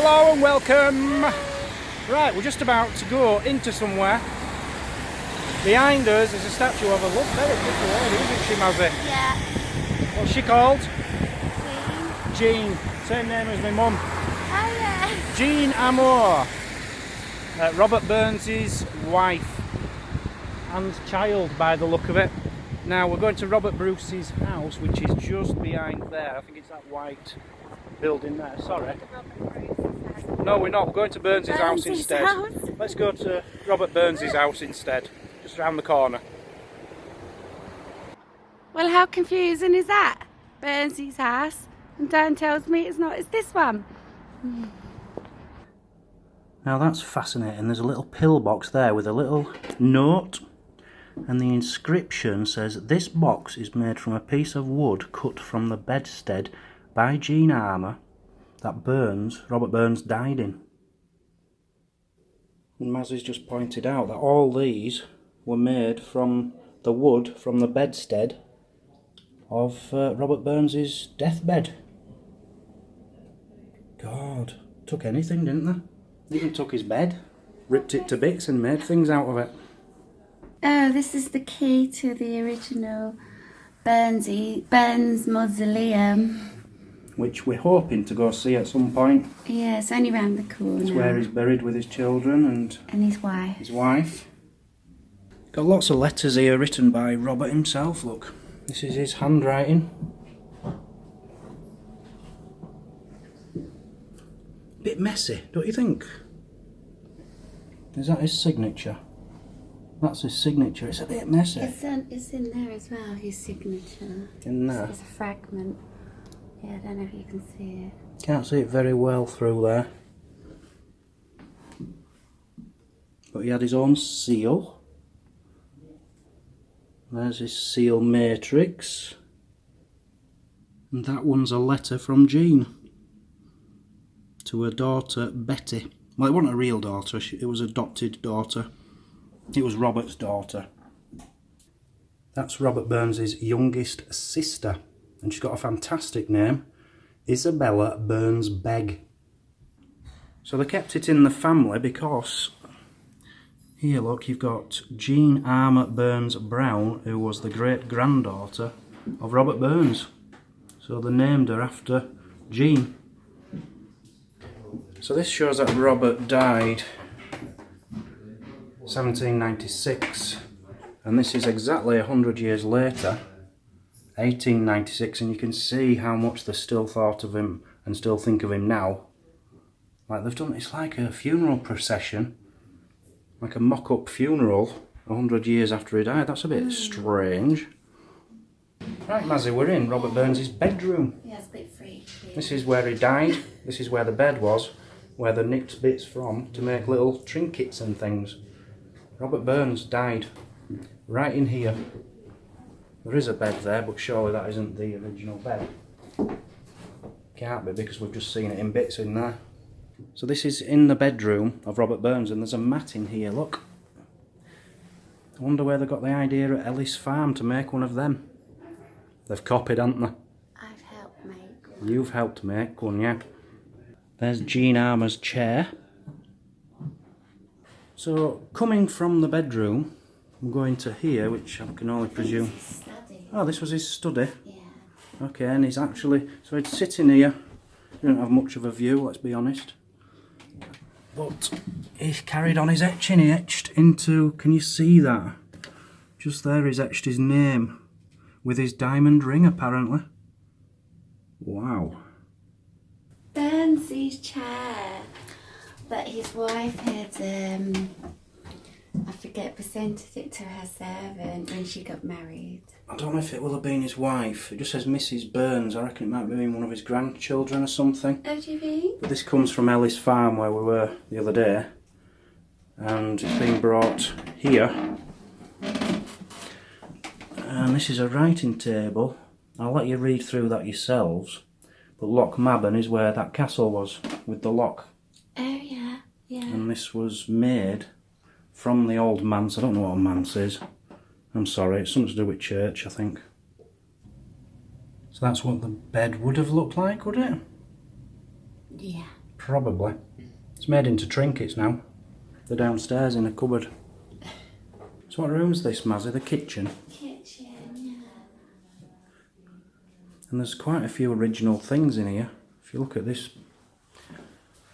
Hello and welcome. Right, we're just about to go into somewhere. Behind us is a statue of a very pretty lady, isn't she, Mazzy? Yeah. What's she called? Jean. Jean. Same name as my mum. Oh yeah. Jean Amour. Robert Burns' wife and child, by the look of it. Now we're going to Robert Bruce's house, which is just behind there. I think it's that white building there. Sorry. No, we're not. We're going to Burns' house instead. Let's go to Robert Burns' house instead. Just round the corner. Well, how confusing is that? Burns' house, and Dan tells me it's not. It's this one. Now that's fascinating. There's a little pillbox there with a little note, and the inscription says, "This box is made from a piece of wood cut from the bedstead by Jean Armour that Robert Burns, died in." And Mazzy's just pointed out that all these were made from the wood from the bedstead of Robert Burns' deathbed. God, took anything, didn't they? Even took his bed, ripped it to bits and made things out of it. Oh, this is the key to the original Burns mausoleum. Which we're hoping to go see at some point. Yeah, it's only round the corner. It's where he's buried with his children and his wife. His wife. Got lots of letters here written by Robert himself, look. This is his handwriting. Bit messy, don't you think? Is that his signature? That's his signature. It's a bit messy. It's in there as well, his signature. In there? It's a fragment. Yeah, I don't know if you can see it. Can't see it very well through there. But he had his own seal. There's his seal matrix. And that one's a letter from Jean to her daughter Betty. Well, it wasn't a real daughter, it was adopted daughter. It was Robert's daughter. That's Robert Burns' youngest sister. And she's got a fantastic name, Isabella Burns Begg. So they kept it in the family because here, look, you've got Jean Armour Burns Brown, who was the great-granddaughter of Robert Burns. So they named her after Jean. So this shows that Robert died 1796, and this is exactly 100 years later, 1896, and you can see how much they still thought of him and still think of him now. Like they've done, it's like a funeral procession. Like a mock-up funeral 100 years after he died. That's a bit strange. Right, Mazzy, we're in Robert Burns' bedroom. Yeah, it's a bit freaky. This is where he died. This is where the bed was, where they nicked bits from to make little trinkets and things. Robert Burns died right in here. There is a bed there, but surely that isn't the original bed. Can't be, because we've just seen it in bits in there. So this is in the bedroom of Robert Burns, and there's a mat in here, look. I wonder where they got the idea at Ellis Farm to make one of them. They've copied, haven't they? I've helped make one. You've helped make one, yeah. There's Jean Armour's chair. So, coming from the bedroom, I'm going to here, which I can only presume... Oh, this was his study? Yeah. Okay, and he's actually... So he'd sit in here. He didn't have much of a view, let's be honest. But he carried on his etching. He etched into... Can you see that? Just there he's etched his name with his diamond ring, apparently. Wow. Burns' chair that his wife had, I forget, presented it to her servant when she got married. I don't know if it will have been his wife. It just says Mrs. Burns. I reckon it might have been one of his grandchildren or something. Oh, do you think? But this comes from Ellis Farm, where we were the other day. And it's been brought here. And this is a writing table. I'll let you read through that yourselves. But Loch Maben is where that castle was, with the lock. Oh, yeah, yeah. And this was made from the old manse. I don't know what a manse is. I'm sorry, it's something to do with church, I think. So that's what the bed would have looked like, would it? Yeah. Probably. It's made into trinkets now. They're downstairs in a cupboard. So what room's this, Mazzy? The kitchen? Kitchen, yeah. And there's quite a few original things in here. If you look at this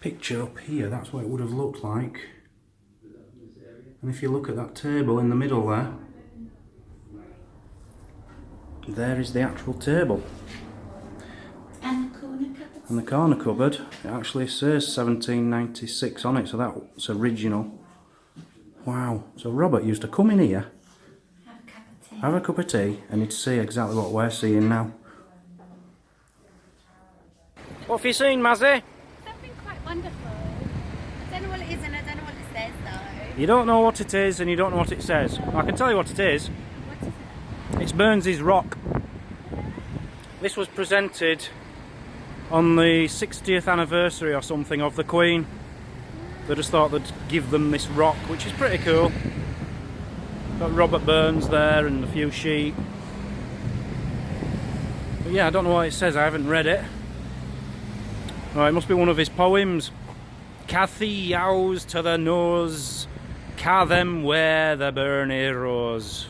picture up here, that's what it would have looked like. And if you look at that table in the middle there, there is the actual table. And the corner cupboard. And the corner cupboard, it actually says 1796 on it, so that's original. Wow, so Robert used to come in here, Have a cup of tea. have a cup of tea, and he'd see exactly what we're seeing now. What have you seen, Mazzy? Something quite wonderful. I don't know what it is and I don't know what it says though. You don't know what it is and you don't know what it says. I can tell you what it is. What is it? It's Burns's Rock. This was presented on the 60th anniversary or something of the Queen. They just thought they'd give them this rock, which is pretty cool. Got Robert Burns there and a few sheep. But yeah, I don't know what it says, I haven't read it. Oh, it must be one of his poems. Cathy yows to the nose, ca them where the burnie rose.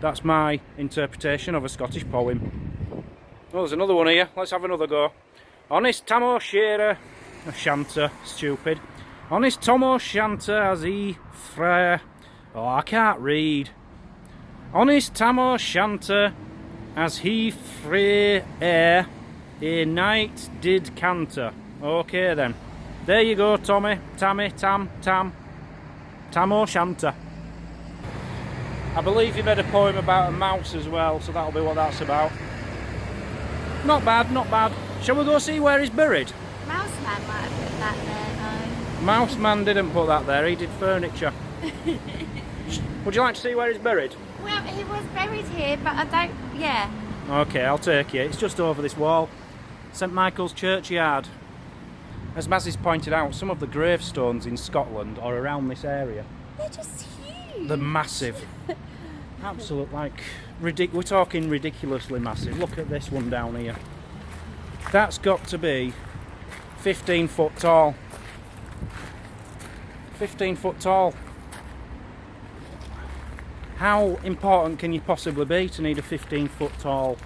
That's my interpretation of a Scottish poem. Oh, there's another one here. Let's have another go. Honest Tam O'Shearer, a shanter, stupid. Honest Tom O'Shanter as he frere. Oh, I can't read. Honest Tam O'Shanter as he frere air, a night did canter. Okay then. There you go, Tommy, Tammy, Tam O'Shanter. I believe he made a poem about a mouse as well, so that'll be what that's about. Not bad, not bad. Shall we go see where he's buried? Mouse Man might have put that there though. Mouse Man didn't put that there, he did furniture. Would you like to see where he's buried? Well, he was buried here, but I don't, yeah. Okay, I'll take you. It's just over this wall. St Michael's Churchyard. As Mazzy's pointed out, some of the gravestones in Scotland are around this area. They're just huge. They're massive. Absolute, like, we're talking ridiculously massive. Look at this one down here. That's got to be 15 foot tall. 15 foot tall. How important can you possibly be to need a 15 foot tall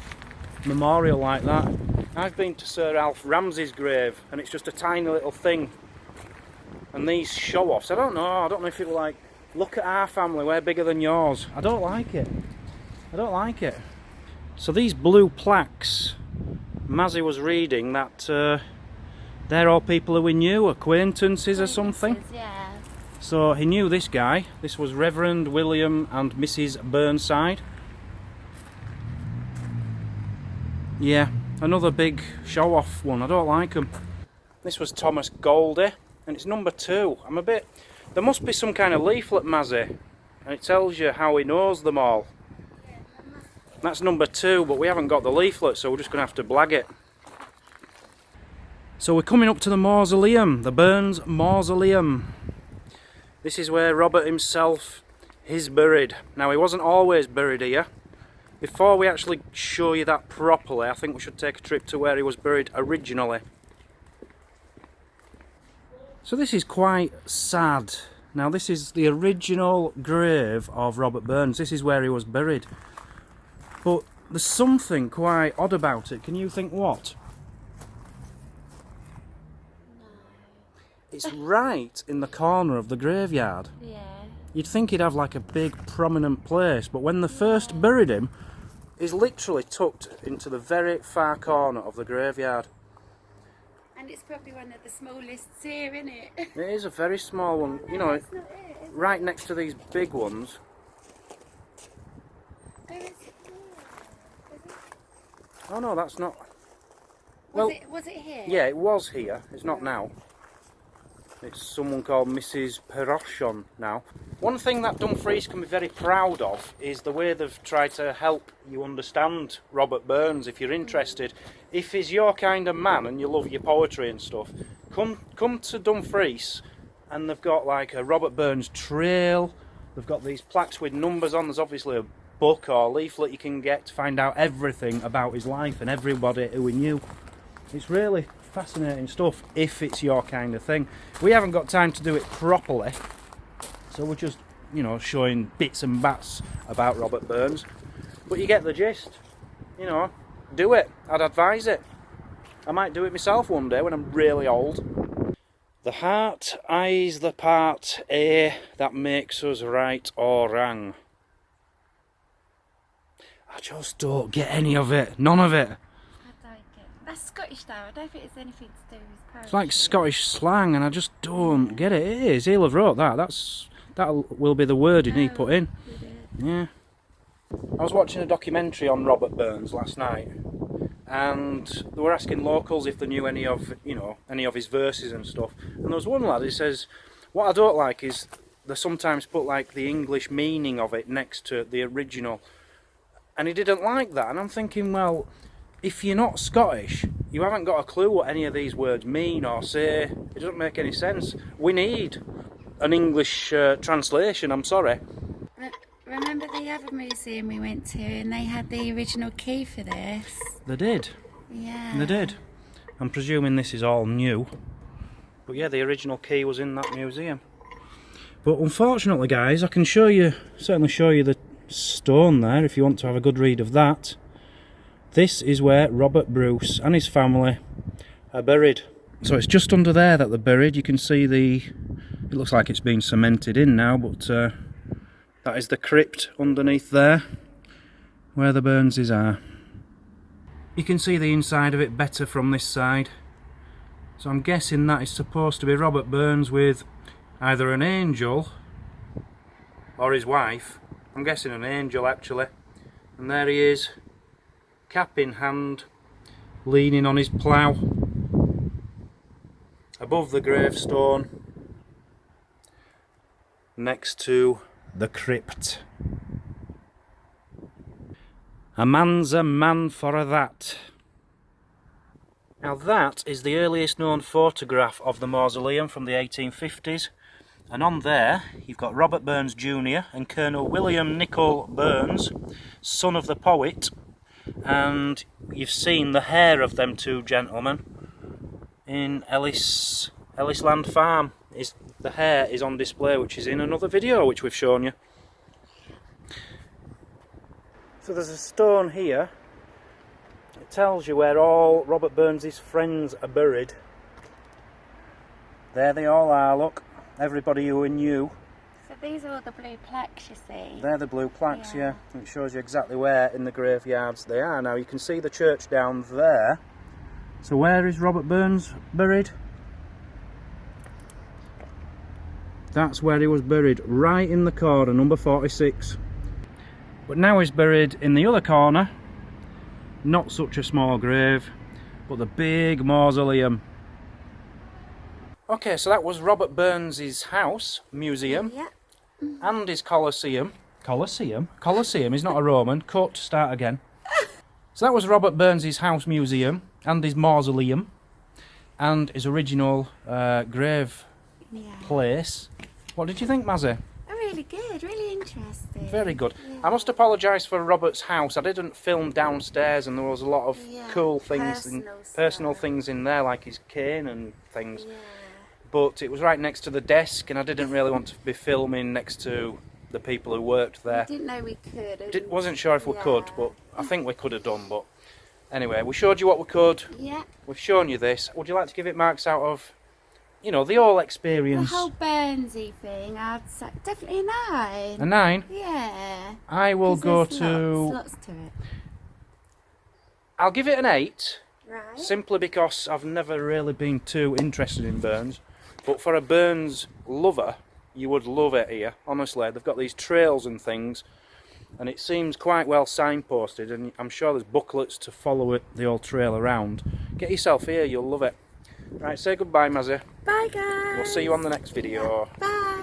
memorial like that? I've been to Sir Alf Ramsey's grave and it's just a tiny little thing. And these show-offs, I don't know if it will like, look at our family, we're bigger than yours. I don't like it. I don't like it. So these blue plaques, Mazzy was reading that they're all people who we knew, acquaintances or something. Yeah. So he knew this guy. This was Reverend William and Mrs. Burnside. Yeah, another big show-off one. I don't like them. This was Thomas Goldie, and it's number 2. I'm a bit... There must be some kind of leaflet, Mazzy, and it tells you how he knows them all. That's number 2, but we haven't got the leaflet, so we're just going to have to blag it. So we're coming up to the mausoleum, the Burns Mausoleum. This is where Robert himself is buried. Now, he wasn't always buried here. Before we actually show you that properly, I think we should take a trip to where he was buried originally. So this is quite sad. Now, this is the original grave of Robert Burns. This is where he was buried. But there's something quite odd about it. Can you think what? It's right in the corner of the graveyard. Yeah. You'd think he'd have like a big prominent place, but when they first buried him, he's literally tucked into the very far corner of the graveyard. And it's probably one of the smallest here, isn't it? It is a very small one, you know, That's not it, is it? right next to these big ones. Where is it? Oh no, that's not... Was it here? Yeah, it was here. It's not now. It's someone called Mrs. Perochon now. One thing that Dumfries can be very proud of is the way they've tried to help you understand Robert Burns if you're interested. If he's your kind of man and you love your poetry and stuff, come to Dumfries and they've got like a Robert Burns trail. They've got these plaques with numbers on. There's obviously a book or leaflet you can get to find out everything about his life and everybody who he knew. It's really fascinating stuff if it's your kind of thing. We haven't got time to do it properly, so we're just, you know, showing bits and bats about Robert Burns. But you get the gist, you know, do it. I'd advise it. I might do it myself one day when I'm really old. The heart eyes the part A that makes us right or wrong. I just don't get any of it, none of it. I don't get it. That's Scottish though, I don't think it's anything to do with poetry. It's like Scottish slang and I just don't get it. It is, he'll have wrote that. That will be the wording he put in. Yeah. I was watching a documentary on Robert Burns last night, and they were asking locals if they knew any of his verses and stuff. And there was one lad who says, what I don't like is they sometimes put like the English meaning of it next to the original. And he didn't like that. And I'm thinking, well, if you're not Scottish, you haven't got a clue what any of these words mean or say. It doesn't make any sense. We need an English translation, I'm sorry. Remember the other museum we went to and they had the original key for this? They did. Yeah. They did. I'm presuming this is all new. But yeah, the original key was in that museum. But unfortunately, guys, I can certainly show you the stone there if you want to have a good read of that. This is where Robert Bruce and his family are buried. So it's just under there that they're buried. You can see it looks like it's been cemented in now, but that is the crypt underneath there, where the Burnses are. You can see the inside of it better from this side. So I'm guessing that is supposed to be Robert Burns with either an angel or his wife. I'm guessing an angel actually. And there he is, cap in hand, leaning on his plough, above the gravestone, next to the crypt. A man's a man for a that. Now that is the earliest known photograph of the mausoleum from the 1850s, and on there you've got Robert Burns Jr. and Colonel William Nicol Burns, son of the poet, and you've seen the hair of them two gentlemen in Ellisland Farm. The hair is on display, which is in another video which we've shown you. So there's a stone here. It tells you where all Robert Burns' friends are buried. There they all are, look. Everybody who knew. So these are all the blue plaques you see? They're the blue plaques, yeah. It shows you exactly where in the graveyards they are. Now you can see the church down there. So where is Robert Burns buried? That's where he was buried, right in the corner, number 46. But now he's buried in the other corner, not such a small grave, but the big mausoleum. Okay, so that was Robert Burns' house, museum, Yeah. and his Colosseum. Colosseum? Colosseum is not a Roman. Cut, start again. So that was Robert Burns' house, museum, and his mausoleum, and his original grave place. What did you think, Mazzy? Really good, really interesting. Very good. Yeah. I must apologise for Robert's house. I didn't film downstairs, and there was a lot of cool things, personal things in there, like his cane and things. Yeah. But it was right next to the desk, and I didn't really want to be filming next to the people who worked there. We didn't know we could. Wasn't sure if we could, but I think we could have done. But anyway, we showed you what we could. Yeah. We've shown you this. Would you like to give it marks out of, you know, the whole experience? The whole Burnsy thing, I'd say definitely a 9. A 9? Yeah. I will go to... Lots to it. I'll give it an 8. Right. Simply because I've never really been too interested in Burns. But for a Burns lover, you would love it here, honestly. They've got these trails and things, and it seems quite well signposted, and I'm sure there's booklets to follow it, the old trail around. Get yourself here, you'll love it. Right, say goodbye, Mazzy. Bye, guys. We'll see you on the next video. Bye.